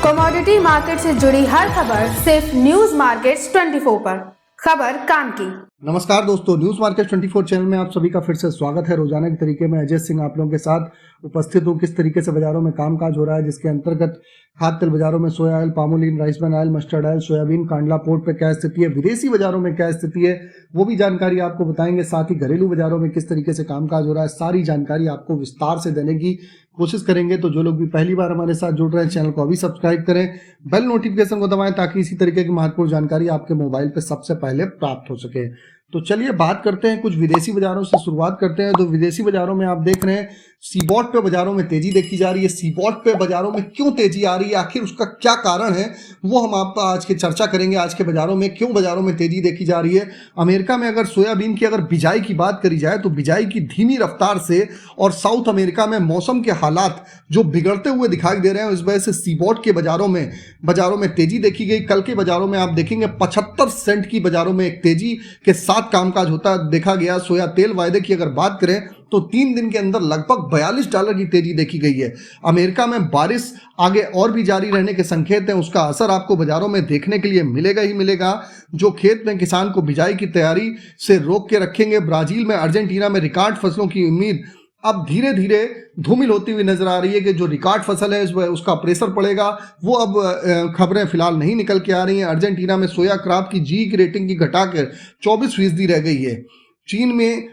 Commodity market से जुड़ी हर खबर सिर्फ न्यूज मार्केट्स 24 पर। खबर काम की। नमस्कार दोस्तों, न्यूज मार्केट 24 चैनल में आप सभी का फिर से स्वागत है। रोजाना के तरीके में अजय सिंह आप लोगों के साथ उपस्थित हूँ। किस तरीके से बाजारों में कामकाज हो रहा है, जिसके अंतर्गत खाद्य तेल बाजारों में सोया oil, palmolein, rice bran oil, mustard oil, soybean, Kandla port पे क्या स्थिति है, विदेशी बाजारों में क्या स्थिति है, वो भी जानकारी आपको बताएंगे। साथ ही घरेलू बाजारों में किस तरीके से कामकाज हो रहा है, सारी जानकारी आपको विस्तार से देने की कोशिश करेंगे। तो जो लोग भी पहली बार हमारे साथ जुड़ रहे हैं, चैनल को अभी सब्सक्राइब करें, बेल नोटिफिकेशन को दबाएं ताकि इसी तरीके की महत्वपूर्ण जानकारी आपके मोबाइल पर सबसे पहले प्राप्त हो सके। तो चलिए बात करते हैं, कुछ विदेशी बाजारों से शुरुआत करते हैं। तो विदेशी बाजारों में आप देख रहे हैं सीबॉट पे बाजारों में तेजी देखी जा रही है। सीबॉट पे बाजारों में क्यों तेजी आ रही है, आखिर उसका क्या कारण है, वो हम आपको आज की चर्चा करेंगे। आज के बाजारों में क्यों बाजारों में तेजी देखी जा रही है। अमेरिका में अगर सोयाबीन की अगर बिजाई की बात करी जाए तो बिजाई की धीमी रफ्तार से और साउथ अमेरिका में मौसम के हालात जो बिगड़ते हुए दिखाई दे रहे हैं, इस वजह से सीबॉट के बाजारों में तेजी देखी गई। कल के बाजारों में आप देखेंगे 75 सेंट की बाजारों में एक तेजी के साथ कामकाज होता देखा गया। सोया तेल वायदे की अगर बात करें तो 3 दिन के अंदर लगभग $42 की तेजी देखी गई है। अमेरिका में बारिश आगे और भी जारी रहने के संकेत हैं, उसका असर आपको बाजारों में देखने के लिए मिलेगा ही मिलेगा। जो खेत में किसान को बिजाई की तैयारी से रोक के रखेंगे। ब्राजील में, अर्जेंटीना में रिकॉर्ड फसलों की उम्मीद अब धीरे धीरे धूमिल होती हुई नजर आ रही है कि जो रिकॉर्ड फसल है उसका प्रेशर पड़ेगा, वो अब खबरें फिलहाल नहीं निकल के आ रही हैं। अर्जेंटीना में सोया क्रॉप की जी की रेटिंग की घटाकर 24% रह गई है। चीन में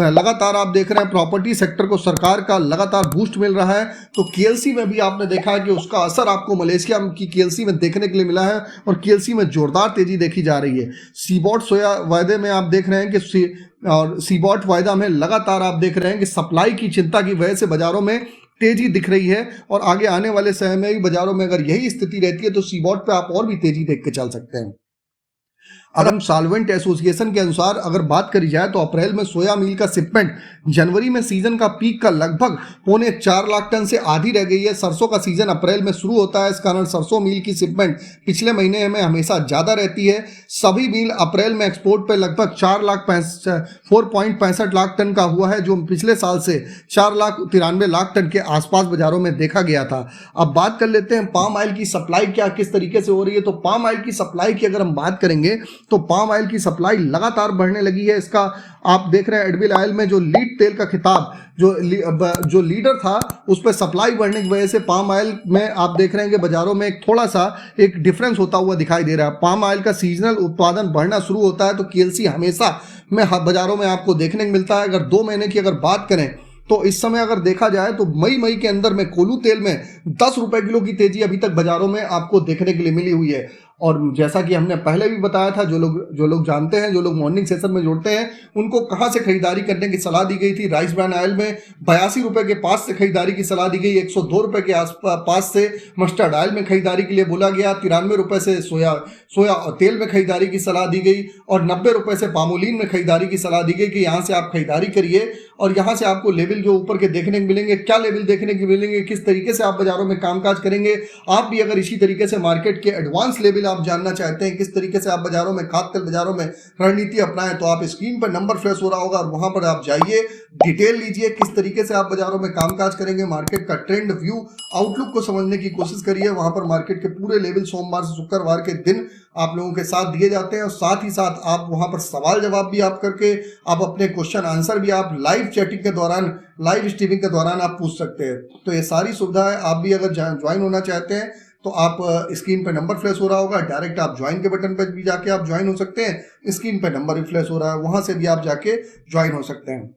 लगातार आप देख रहे हैं प्रॉपर्टी सेक्टर को सरकार का लगातार बूस्ट मिल रहा है। तो केएलसी में भी आपने देखा है कि उसका असर आपको मलेशिया की केएलसी में देखने के लिए मिला है और केएलसी में जोरदार तेजी देखी जा रही है। सीबॉट सोया वायदे में आप देख रहे हैं कि और सीबॉट वायदा में लगातार आप देख रहे हैं कि सप्लाई की चिंता की वजह से बाजारों में तेजी दिख रही है और आगे आने वाले समय में भी बाजारों में अगर यही स्थिति रहती है तो सीबॉट पे आप और भी तेजी देख के चल सकते हैं। अगर सॉल्वेंट एसोसिएशन के अनुसार अगर बात करी जाए तो अप्रैल में सोया मील का शिपमेंट जनवरी में सीजन का पीक का लगभग 4.25 लाख टन से आधी रह गई है। सरसों का सीजन अप्रैल में शुरू होता है, इस कारण सरसों मील की शिपमेंट पिछले महीने में हमेशा ज़्यादा रहती है। सभी मील अप्रैल में एक्सपोर्ट पर लगभग 4.65 लाख टन का हुआ है, जो पिछले साल से 4.93 लाख टन के आसपास बाजारों में देखा गया था। अब बात कर लेते हैं पाम ऑयल की सप्लाई क्या किस तरीके से हो रही है। तो पाम ऑयल की सप्लाई की अगर हम बात करेंगे तो पाम ऑयल की सप्लाई लगातार बढ़ने लगी है। इसका आप देख रहे हैं एडिबल ऑयल में जो लीड तेल का खिताब जो लीडर था, उस पर सप्लाई बढ़ने की वजह से पाम ऑयल में आप देख रहे हैं कि बाजारों में थोड़ा सा एक डिफरेंस होता हुआ दिखाई दे रहा है। पाम ऑयल का सीजनल उत्पादन बढ़ना शुरू होता है तो केएलसी हमेशा में बाजारों में आपको देखने को मिलता है। अगर 2 महीने की अगर बात करें तो इस समय अगर देखा जाए तो मई के अंदर में कोल्हू तेल में 10 रुपए किलो की तेजी अभी तक बाजारों में आपको देखने के लिए मिली हुई है। और जैसा कि हमने पहले भी बताया था, जो लोग जानते हैं, जो लोग मॉर्निंग सेशन में जुड़ते हैं, उनको कहां से खरीदारी करने की सलाह दी गई थी। राइस ब्रान ऑयल में 82 रुपए के पास से खरीदारी की सलाह दी गई, 102 रुपए के पास से मस्टर्ड ऑयल में खरीदारी के लिए बोला गया, 93 रुपए से सोया तेल में खरीदारी की सलाह दी गई और 90 रुपए से पामोलिन में खरीदारी की सलाह दी गई कि यहाँ से आप खरीदारी करिए और यहाँ से आपको लेवल जो ऊपर के देखने को मिलेंगे, क्या लेवल देखने को मिलेंगे, किस तरीके से आप बाजारों में कामकाज करेंगे। आप भी अगर इसी तरीके से मार्केट के एडवांस लेवल आप जानना चाहते हैं, किस तरीके से आप बाजारों में खाद्य तेल बाजारों में रणनीति अपनाएं, तो आप स्क्रीन पर नंबर फ्लैश हो रहा होगा और वहां पर आप जाइए, डिटेल लीजिए, किस तरीके से आप बाजारों में कामकाज करेंगे। मार्केट का ट्रेंड व्यू आउटलुक को समझने की कोशिश करिए। वहां पर मार्केट के पूरे लेवल सोमवार से शुक्रवार के दिन आप लोगों के साथ दिए जाते हैं और साथ ही साथ आप वहां पर सवाल जवाब भी आप करके आप अपने क्वेश्चन आंसर भी आप लाइव चैटिंग के दौरान, लाइव स्ट्रीमिंग के दौरान आप पूछ सकते हैं। तो ये सारी सुविधा है। आप भी अगर ज्वाइन होना चाहते हैं तो आप स्क्रीन पे नंबर फ्लैश हो रहा होगा, डायरेक्ट आप ज्वाइन के बटन पर भी जाके आप ज्वाइन हो सकते हैं। स्क्रीन पे नंबर भी फ्लैश हो रहा है, वहां से भी आप जाके ज्वाइन हो सकते हैं।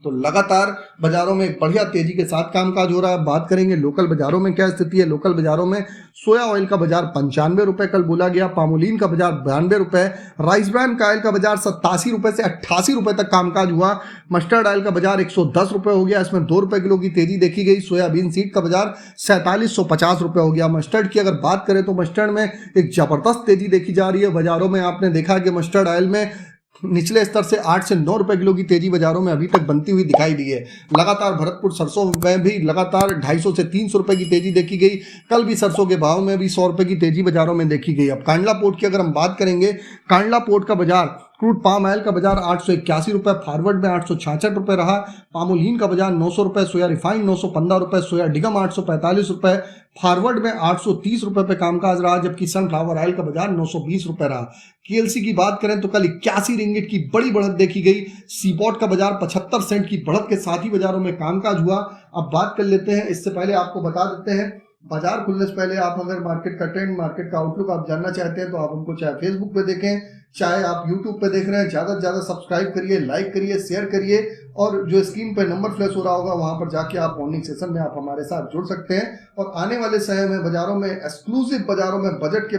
तो लगातार बाजारों में बढ़िया तेजी के साथ कामकाज हो रहा है। बात करेंगे लोकल बाजारों में क्या स्थिति है। लोकल बाजारों में सोया ऑयल का बाजार 95 रुपए कल बोला गया, पामोलिन का बाजार 92 रुपए, राइस ब्रान ऑयल का बाजार 87 रुपए से 88 रुपए तक कामकाज हुआ। मस्टर्ड ऑयल का बाजार 110 रुपए हो गया, इसमें 2 रुपए किलो की तेजी देखी गई। सोयाबीन सीड का बाजार 4750 रुपए हो गया। मस्टर्ड की अगर बात करें तो मस्टर्ड में एक जबरदस्त तेजी देखी जा रही है। बाजारों में आपने देखा कि मस्टर्ड ऑयल में निचले स्तर से 8 से 9 रुपए किलो की तेजी बाजारों में अभी तक बनती हुई दिखाई दी है। लगातार भरतपुर सरसों में भी लगातार 250 से 300 रुपए की तेजी देखी गई। कल भी सरसों के भाव में भी 100 रुपए की तेजी बाजारों में देखी गई। अब कांडला पोर्ट की अगर हम बात करेंगे, कांडला पोर्ट का बाजार क्रूड पाम ऑयल का बाजार 881 रुपए, फॉरवर्ड में 866 रुपए रहा। पामोलीन का बाजार 900 रुपए, सोया रिफाइंड 915 रुपए, सोया डिगम 845 रुपए, फॉरवर्ड में 830 रुपए पे कामकाज रहा, जबकि सनफ्लावर ऑयल का बाजार 920 रुपए रहा। केएलसी की बात करें तो कल 81 रिंगिट की बड़ी बढ़त देखी गई। सीपॉट का बाजार 75 सेंट की बढ़त के साथ ही बाजारों में कामकाज हुआ। अब बात कर लेते हैं, इससे पहले आपको बता देते हैं, बाजार खुलने से पहले आप अगर मार्केट का ट्रेंड, मार्केट का आउटलुक आप जानना चाहते हैं तो आप हमको चाहे फेसबुक पे देखें, चाहे आप यूट्यूब पे देख रहे हैं, ज़्यादा से ज़्यादा सब्सक्राइब करिए, लाइक करिए, शेयर करिए, और जो स्क्रीन पे नंबर फ्लैश हो रहा होगा वहां पर जाके आप मॉर्निंग सेशन में आप हमारे साथ जुड़ सकते हैं। और आने वाले समय में बाजारों में, एक्सक्लूसिव बाजारों में, बजट के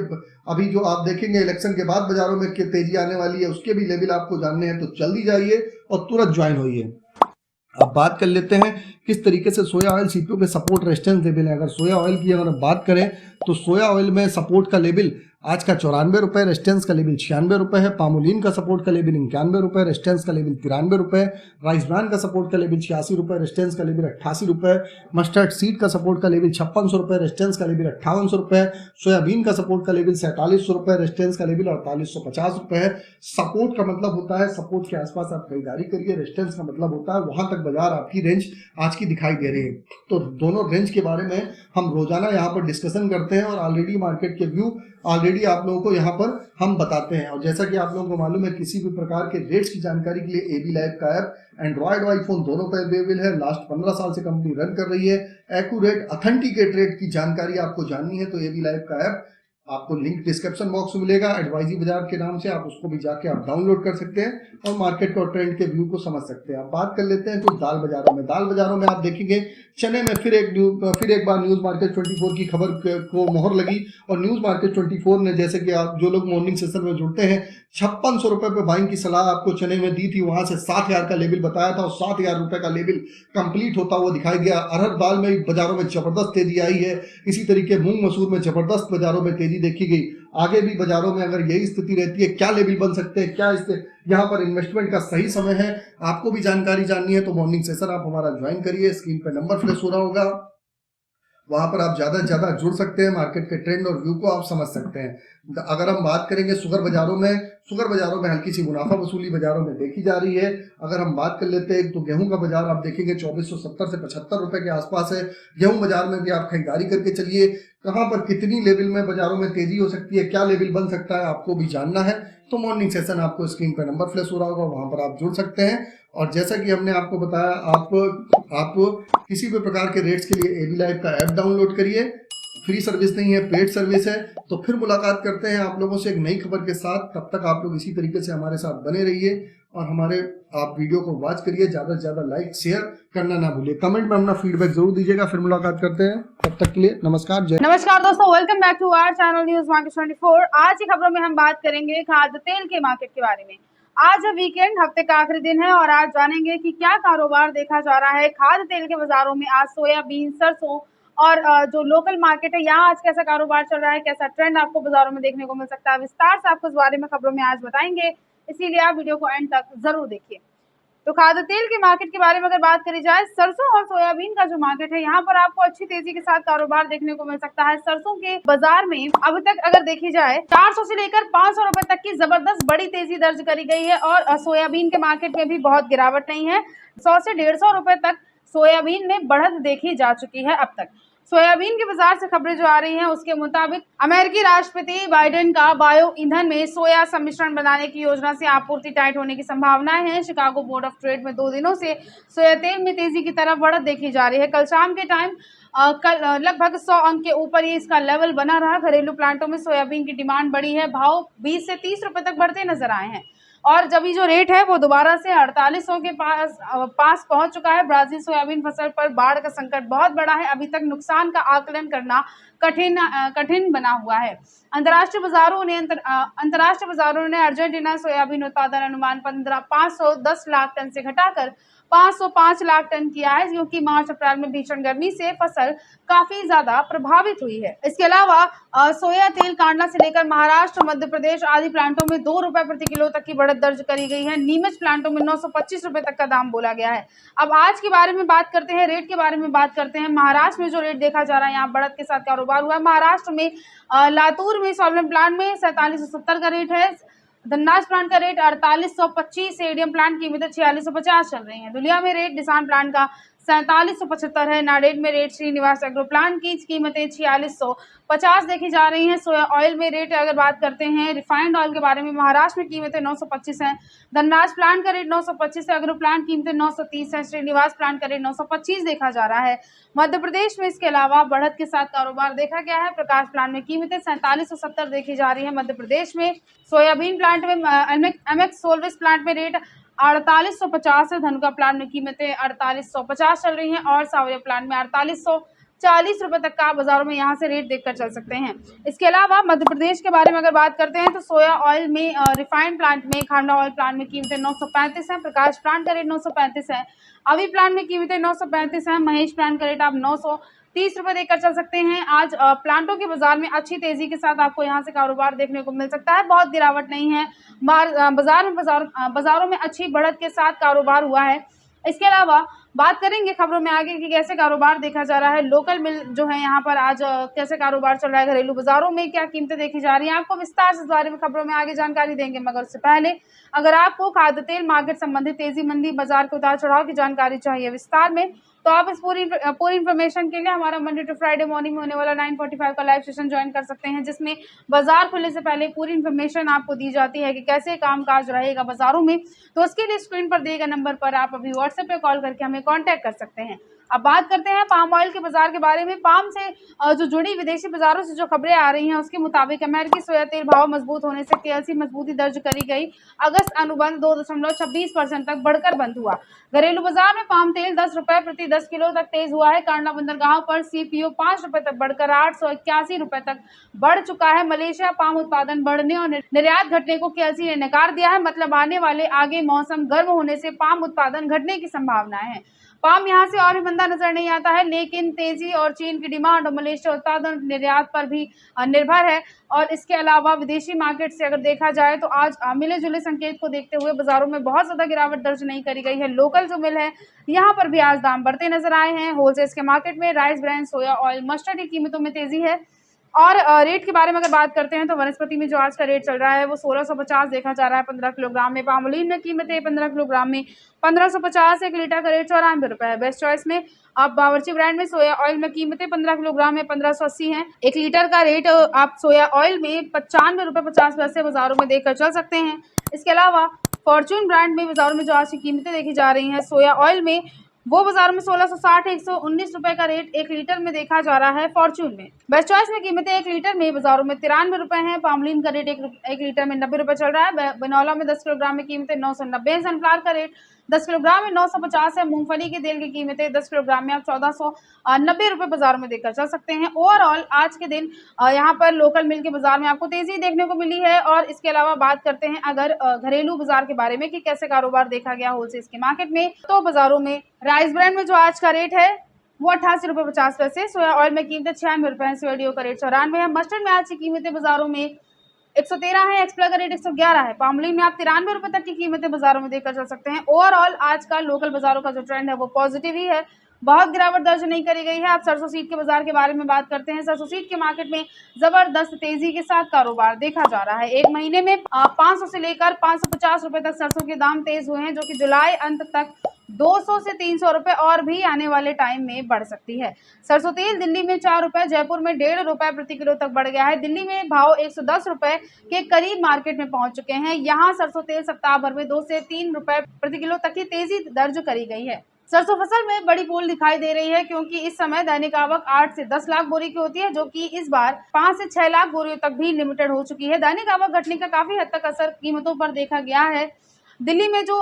अभी जो आप देखेंगे इलेक्शन के बाद बाजारों में तेजी आने वाली है, उसके भी लेवल आपको जानने हैं तो जल्दी जाइए और तुरंत ज्वाइन होइए। अब बात कर लेते हैं किस तरीके से सोया ऑयल सीपीओ के सपोर्ट रेजिस्टेंस लेवल है। अगर सोया ऑयल की अगर बात करें तो सोया ऑयल में सपोर्ट का लेवल आज का 94 रुपए, रेजिस्टेंस का लेवल 96 रुपए है। पामोलिन का सपोर्ट का लेवल 91 रुपए, रेजिस्टेंस का लेवल 93 रुपए। राइस ब्रांड का सपोर्ट का लेवल 86 रुपए, रेजिस्टेंस का लेवल 88 रुपए। मस्टर्ड सीड का सपोर्ट का लेवल 5600 रुपए, रेजिस्टेंस का लेवल 5800 रुपए। सोयाबीन का सपोर्ट का लेवल 4700 रुपए, रेजिस्टेंस का लेवल 4850 रुपए है। सपोर्ट का मतलब होता है सपोर्ट के आसपास आप खरीदारी करिए, रेजिस्टेंस का मतलब होता है वहां तक बाजार आपकी रेंज आज की दिखाई दे रही है। तो दोनों रेंज के बारे में हम रोजाना यहाँ पर डिस्कशन करते हैं और ऑलरेडी मार्केट के व्यू ऑलरेडी आप लोगों को यहाँ पर हम बताते हैं। और जैसा कि आप लोगों को मालूम है, किसी भी प्रकार के रेट्स की जानकारी के लिए एबी लाइव का ऐप एंड्रॉयड और आईफोन दोनों पर अवेलेबल है। लास्ट 15 साल से कंपनी रन कर रही है। एक्यूरेट ऑथेंटिकेट रेट की जानकारी आपको जाननी है तो एबी लाइव का ऐप, आपको लिंक डिस्क्रिप्शन बॉक्स में मिलेगा, एडवाइजी बाजार के नाम से, आप उसको भी जाके आप डाउनलोड कर सकते हैं और मार्केट और ट्रेंड के व्यू को समझ सकते हैं। अब बात कर लेते हैं कुछ दाल बाजारों में। दाल बाजारों में आप देखेंगे चने में फिर एक बार न्यूज़ मार्केट 24 की खबर को मोहर लगी और न्यूज़ मार्केट 24 ने, जैसे कि आप जो लोग मॉर्निंग सेशन में जुड़ते हैं, 5600 रुपए पे बाइंग की सलाह आपको चने में दी थी, वहां से 7000 का लेवल बताया था और 7000 रुपए का लेवल कंप्लीट होता हुआ दिखाई दिया। अरहर दाल में बाजारों में जबरदस्त तेजी आई है। इसी तरीके मूंग मसूर में जबरदस्त बाजारों में तेजी देखी गई। आगे भी बाजारों में अगर यही स्थिति रहती है, क्या लेवल बन सकते हैं, क्या इससे यहाँ पर इन्वेस्टमेंट का सही समय है, आपको भी जानकारी जाननी है तो मॉर्निंग सेशन आप हमारा ज्वाइन करिए। स्क्रीन पे नंबर फ्लैश हो रहा होगा, वहां पर आप ज्यादा से ज्यादा जुड़ सकते हैं, मार्केट के ट्रेंड और व्यू को आप समझ सकते हैं। अगर हम बात करेंगे शुगर बाजारों में हल्की सी मुनाफा वसूली बाजारों में देखी जा रही है। अगर हम बात कर लेते हैं तो गेहूं का बाजार आप देखेंगे 2470 से 75 रुपए के आसपास है। गेहूं बाजार में भी आप खरीदारी करके चलिए। कहां पर कितनी लेवल में बाजारों में तेजी हो सकती है, क्या लेवल बन सकता है, आपको भी जानना है तो मॉर्निंग सेशन आपको स्क्रीन पर नंबर फ्लैश हो रहा होगा, वहां पर आप जुड़ सकते हैं। और जैसा कि हमने आपको बताया, आप किसी भी प्रकार के रेट्स के लिए एबी लाइव का ऐप डाउनलोड करिए। फ्री सर्विस नहीं है, पेड सर्विस है। तो फिर मुलाकात करते हैं आप लोगों से एक नई खबर के साथ। तब तक आप लोग इसी तरीके से हमारे साथ बने रहिए और आप वीडियो को वॉच करिए। ज़्यादा से ज़्यादा लाइक शेयर करना ना भूलिए। कमेंट में अपना फीडबैक जरूर दीजिएगा। फिर मुलाकात करते हैं, तब तक के लिए नमस्कार, जय। नमस्कार दोस्तों, welcome back to our channel news market 24। आज की खबरों में हम बात करेंगे खाद्य तेल के मार्केट के बारे में। आज है वीकेंड, हफ्ते का आखिरी दिन है और आज जानेंगे कि क्या कारोबार देखा जा रहा है खाद्य तेल के बाजारों में। आज सोयाबीन, सरसों और जो लोकल मार्केट है यहाँ आज कैसा कारोबार चल रहा है, कैसा ट्रेंड आपको बाजारों में देखने को मिल सकता है, विस्तार से आपको इस बारे में खबरों में आज बताएंगे, इसीलिए आप वीडियो को एंड तक जरूर देखिए। तो खाद्य तेल के मार्केट के बारे में अगर बात करी जाए, सरसों और सोयाबीन का जो मार्केट है यहाँ पर आपको अच्छी तेजी के साथ कारोबार देखने को मिल सकता है। सरसों के बाजार में अभी तक अगर देखी जाए 400 से लेकर 500 रुपए तक की जबरदस्त बड़ी तेजी दर्ज करी गई है और सोयाबीन के मार्केट में भी बहुत गिरावट नहीं है। 100 से 150 रुपए तक सोयाबीन में बढ़त देखी जा चुकी है अब तक। सोयाबीन के बाजार से खबरें जो आ रही हैं उसके मुताबिक अमेरिकी राष्ट्रपति बाइडेन का बायो ईंधन में सोया सम्मिश्रण बनाने की योजना से आपूर्ति टाइट होने की संभावनाएं हैं। शिकागो बोर्ड ऑफ ट्रेड में 2 दिनों से सोया तेल में तेजी की तरफ बढ़त देखी जा रही है। कल शाम के टाइम लगभग 100 अंक के ऊपर ही इसका लेवल बना रहा। घरेलू प्लांटों में सोयाबीन की डिमांड बढ़ी है। भाव 20 से 30 रुपए तक बढ़ते नजर आए हैं और जब ये जो रेट है वो दोबारा से 4800 के पास पहुंच चुका है। ब्राजील सोयाबीन फसल पर बाढ़ का संकट बहुत बड़ा है। अभी तक नुकसान का आकलन करना कठिन बना हुआ है। अंतर्राष्ट्रीय बाजारों ने अर्जेंटीना सोयाबीन उत्पादन अनुमान 510 लाख टन से घटाकर 505 लाख टन किया है, क्योंकि मार्च अप्रैल में भीषण गर्मी से फसल काफी ज्यादा प्रभावित हुई है। इसके अलावा सोया तेल कांडला से लेकर महाराष्ट्र, मध्य प्रदेश आदि प्लांटों में 2 रुपए प्रति किलो तक की बढ़त दर्ज करी गई है। नीमच प्लांटों में 925 रुपए तक का दाम बोला गया है। अब आज के बारे में बात करते हैं, रेट के बारे में बात करते हैं। महाराष्ट्र में जो रेट देखा जा रहा है, यहाँ बढ़त के साथ कारोबार हुआ है। महाराष्ट्र में लातूर में सॉल्वेंट प्लांट में 4770 का रेट है। धनराज प्लांट का रेट 4825, एडीएम प्लांट की कीमतें 4650 चल रही हैं। दुलिया में रेट निसान प्लांट का 4775 है। नाडेड में रेट श्रीनिवास एग्रो प्लांट की कीमतें 4650 देखी जा रही हैं। सोया ऑयल में रेट अगर बात करते हैं रिफाइंड ऑयल के बारे में, महाराष्ट्र में कीमतें 925 हैं। धनराज प्लांट का रेट 925 है। एग्रो प्लांट कीमतें 930 है। श्रीनिवास प्लांट का रेट 925 देखा जा रहा है। मध्य प्रदेश में इसके अलावा बढ़त के साथ कारोबार देखा गया है। प्रकाश प्लांट में कीमतें 4770 देखी जा रही है मध्य प्रदेश में। सोयाबीन प्लांट में एमएक्स सोलवेस प्लांट में रेट 4850 है। धनुका प्लांट में कीमतें 4850 चल रही हैं और सावरिया प्लांट में 4840 रुपए तक का बाजारों में यहाँ से रेट देखकर चल सकते हैं। इसके अलावा मध्य प्रदेश के बारे में अगर बात करते हैं तो सोया ऑयल में रिफाइंड प्लांट में, खांडा ऑयल प्लांट में कीमतें 935 है। प्रकाश प्लांट का रेट 935 है। अभी प्लांट में कीमतें 935 है। महेश प्लांट का रेट आप 930 रुपए देकर चल सकते हैं। आज प्लांटों के बाजार में अच्छी तेजी के साथ आपको यहाँ से कारोबार देखने को मिल सकता है। बहुत गिरावट नहीं है। बाजारों में अच्छी बढ़त के साथ कारोबार हुआ है। इसके अलावा बात करेंगे खबरों में आगे कि कैसे कारोबार देखा जा रहा है। लोकल मिल जो है यहाँ पर आज कैसे कारोबार चल रहा है, घरेलू बाजारों में क्या कीमतें देखी जा रही हैं, आपको विस्तार से इस बारे में खबरों में आगे जानकारी देंगे। मगर उससे पहले अगर आपको खाद्य तेल मार्केट संबंधित तेजी मंदी, बाजार के उतार चढ़ाव की जानकारी चाहिए विस्तार में, तो आप इस पूरी इन्फॉर्मेशन के लिए हमारा मंडे टू फ्राइडे मॉर्निंग में होने वाला 9:45 का लाइव सेशन ज्वाइन कर सकते हैं, जिसमें बाजार खुलने से पहले पूरी इन्फॉर्मेशन आपको दी जाती है कि कैसे कामकाज रहेगा बाजारों में। तो उसके लिए स्क्रीन पर दिए गए नंबर पर आप अभी व्हाट्सएप पे कॉल करके हमें कांटेक्ट कर सकते हैं। अब बात करते हैं पाम ऑयल के बाजार के बारे में। पाम से जो जुड़ी विदेशी बाजारों से जो खबरें आ रही हैं उसके मुताबिक अमेरिकी सोया तेल भाव मजबूत होने से केएलसी मजबूती दर्ज करी गई। अगस्त अनुबंध 2.26% तक बढ़कर बंद हुआ। घरेलू बाजार में पाम तेल 10 रुपए प्रति 10 किलो तक तेज हुआ है। कांडला बंदरगाह पर सीपीओ 5 रुपए तक बढ़कर 881 रुपए तक बढ़ चुका है। मलेशिया पाम उत्पादन बढ़ने और निर्यात घटने को केएलसी ने नकार दिया है। मतलब आने वाले आगे मौसम गर्म होने से पाम उत्पादन घटने की संभावनाएं है। पाम यहाँ से और भी मंदा नजर नहीं आता है, लेकिन तेजी और चीन की डिमांड और मलेशिया उत्पादन निर्यात पर भी निर्भर है। और इसके अलावा विदेशी मार्केट से अगर देखा जाए तो आज मिले जुले संकेत को देखते हुए बाजारों में बहुत ज्यादा गिरावट दर्ज नहीं करी गई है। लोकल जो मिल है यहाँ पर भी आज दाम बढ़ते नजर आए हैं। होलसेल के मार्केट में राइस ब्रांड, सोया ऑयल, मस्टर्ड की कीमतों में तेजी है। और रेट के बारे में अगर बात करते हैं तो वनस्पति में जो आज का रेट चल रहा है वो 1650 देखा जा रहा है 15 किलोग्राम में। पामोलिन में कीमतें 15 किलोग्राम में 1550, 1 लीटर का रेट 94 रुपए है। बेस्ट चॉइस में आप बावर्ची ब्रांड में सोया ऑयल में कीमतें 15 किलोग्राम में 1580 हैं। 1 लीटर का रेट आप सोया ऑयल में 95 रुपए 50 पैसे बाजारों में देखकर चल सकते हैं। इसके अलावा फॉर्च्यून ब्रांड में बाजारों में जो आज की कीमतें देखी जा रही हैं सोया ऑयल में, वो बाजार में 1660, 119 रुपए का रेट 1 लीटर में देखा जा रहा है फॉर्च्यून में। बेस्ट चॉइस में कीमतें 1 लीटर में बाजारों में 93 रुपए हैं। पामलिन का रेट 1 लीटर में 90 रुपए चल रहा है। बिनौला में 10 किलोग्राम में कीमतें 990 है। सनफ्लावर का रेट 10 किलोग्राम में 950 है। मूंगफली के तेल की कीमतें 10 किलोग्राम में आप 1490 रुपए बाजारों में देखकर चल सकते हैं। ओवरऑल आज के दिन यहाँ पर लोकल मिल के बाजार में आपको तेजी देखने को मिली है। और इसके अलावा बात करते हैं अगर घरेलू बाजार के बारे में कि कैसे कारोबार देखा गया होलसेल के मार्केट में, तो बाजारों में राइस ब्रांड में जो आज का रेट है वो 88 रुपए 50 पैसे। सोया ऑयल में कीमतें 96 रुपए है। सोयाडीओ का रेट 94 है। मस्टर्ड में आज की कीमतें बाजारों में 113 है। एक्सप्ला का रेट 111 है। पामोलिन में आप 93 रुपए तक की कीमतें बाजारों में देखकर चल सकते हैं। ओवरऑल आज का लोकल बाजारों का जो ट्रेंड है वो पॉजिटिव ही है, बहुत गिरावट दर्ज नहीं करी गई है। आप सरसों सीड के बाजार के बारे में बात करते हैं। सरसों सीड के मार्केट में जबरदस्त तेजी के साथ कारोबार देखा जा रहा है। एक महीने में 500 से लेकर 550 रुपए तक सरसों के दाम तेज हुए हैं, जो कि जुलाई अंत तक 200 से 300 रुपए और भी आने वाले टाइम में बढ़ सकती है। सरसों तेल दिल्ली में 4 रुपए, जयपुर में 1.5 रुपए प्रति किलो तक बढ़ गया है। दिल्ली में भाव 110 रुपए के करीब मार्केट में पहुंच चुके हैं। यहाँ सरसों तेल सप्ताह भर में 2 से 3 रुपए प्रति किलो तक की तेजी दर्ज करी गई है। सरसों फसल में बड़ी पोल दिखाई दे रही है, क्योंकि इस समय दैनिक आवक 8 से 10 लाख बोरी की होती है, जो कि इस बार 5 से 6 लाख बोरियों तक भी लिमिटेड हो चुकी है। दैनिक आवक घटने का काफी हद तक असर कीमतों पर देखा गया है। दिल्ली में जो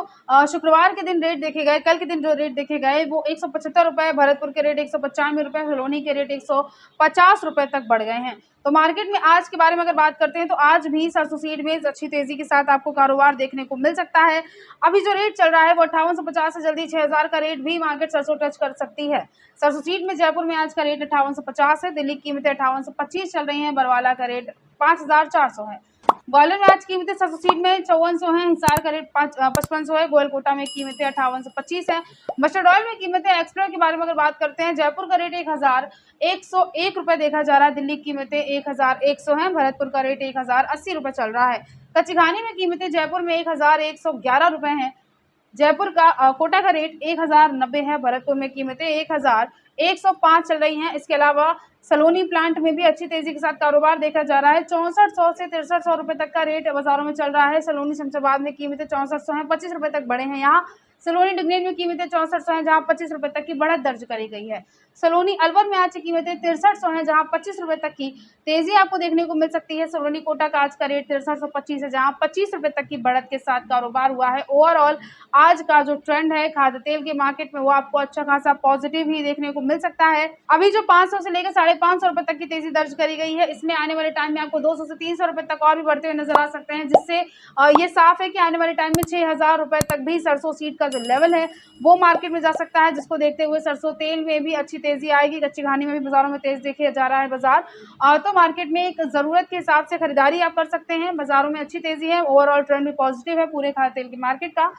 शुक्रवार के दिन रेट देखे गए, कल के दिन जो रेट देखे गए वो 175 रुपए, भरतपुर के रेट 195 रुपए, सलोनी के रेट 150 रुपए तक बढ़ गए हैं। तो मार्केट में आज के बारे में अगर बात करते हैं तो आज भी सरसों सीड में अच्छी तेजी के साथ आपको कारोबार देखने को मिल सकता है। अभी जो रेट चल रहा है वो 5850 से जल्दी 6000 का रेट भी मार्केट सरसों टच कर सकती है। सरसों सीड में जयपुर में आज का रेट 5850 है। दिल्ली की कीमतें 5825 चल रही है। बरवाला का रेट 5400 है। ग्वालियर में आज कीमतें सरसों सीड में 5400 है, हिसार का रेट 5500 है, गोयल में कीमतें 5825 है। मस्टर्ड ऑयल में कीमतें एक्सप्लोर के बारे में अगर बात करते हैं, जयपुर का रेट 1101 रुपए देखा जा रहा है, दिल्ली की कीमतें 1100 है, भरतपुर का रेट 1080 रुपए चल रहा है। कच्ची घानी में कीमतें जयपुर में 1111 रुपए है, जयपुर का कोटा का रेट 1090 है, भरतपुर में कीमतें 1105 चल रही हैं। इसके अलावा सलोनी प्लांट में भी अच्छी तेजी के साथ कारोबार देखा जा रहा है, 6400 से 6300 रुपए तक का रेट बाजारों में चल रहा है। सलोनी शमशाबाद में कीमतें 6400 हैं, 25 रुपए तक बढ़े हैं। यहाँ सलोनी डिग्नेन में कीमतें 6400 हैं, जहां 25 रुपए तक की बढ़त दर्ज करी गई है। सलोनी अलवर में आज की कीमतें 6300 हैं, जहां 25 रुपए तक की तेजी आपको देखने को मिल सकती है। सलोनी कोटा का आज का रेट 6325 है, जहां 25 रुपए तक की बढ़त के साथ कारोबार हुआ है। ओवरऑल आज का जो ट्रेंड है खाद्य तेल के मार्केट में, वो आपको अच्छा खासा पॉजिटिव ही देखने को मिल सकता है। अभी जो 500 से लेकर 550 रुपए तक की तेजी दर्ज करी गई है, इसमें आने वाले टाइम में आपको 200 से 300 रुपए तक और भी बढ़ते हुए नजर आ सकते हैं, जिससे ये साफ है कि आने वाले टाइम में 6000 रुपए तक भी सरसों सीड का जो लेवल है वो मार्केट में जा सकता है, जिसको देखते हुए सरसों तेल में भी अच्छी तेजी आएगी। कच्ची घानी में भी बाजारों में तेज देखा जा रहा है बाजार, तो मार्केट में एक जरूरत के हिसाब से खरीदारी आप कर सकते हैं। बाजारों में अच्छी तेजी है, ओवरऑल ट्रेंड भी पॉजिटिव है पूरे खाद्य तेल की मार्केट का।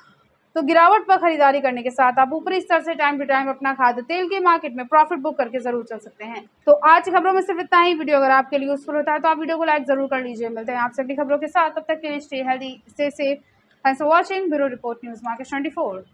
तो गिरावट पर खरीदारी करने के साथ आप ऊपरी स्तर से टाइम टू टाइम अपना खाद्य तेल के मार्केट में प्रॉफिट बुक करके जरूर चल सकते हैं। तो आज की खबरों में सिर्फ इतना ही। वीडियो अगर आपके लिए यूजफुल होता है तो आप वीडियो को लाइक जरूर कर लीजिए। मिलते हैं आपसे अगली खबरों के साथ, तब तक के लिए stay healthy, stay safe. Thanks for watching. Bureau report news market 24।